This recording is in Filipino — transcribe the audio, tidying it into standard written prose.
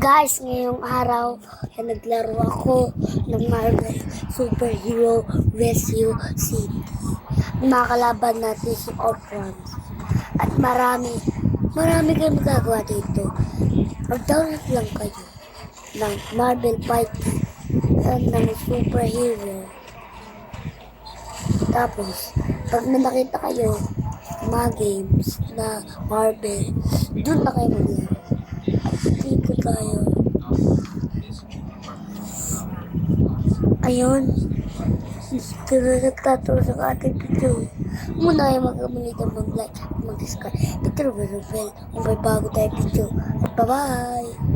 Guys, ngayong araw ay naglaro ako ng Marvel Superhero Rescue City. Makakalaban natin si Ultron. At marami kayong magagawa dito. Mag-download lang kayo ng Marvel Fighting ng Superhero. Tapos, pag may nakita kayo mga games na Marvel, doon na kayo maglaro. Dito tayo. Ayun. Dito na nagtatapos ang ating video. Muna kayo mag-amalita, mag-like, mag-subscribe. Peter Verobel. Kung may bago tayo video. Bye-bye!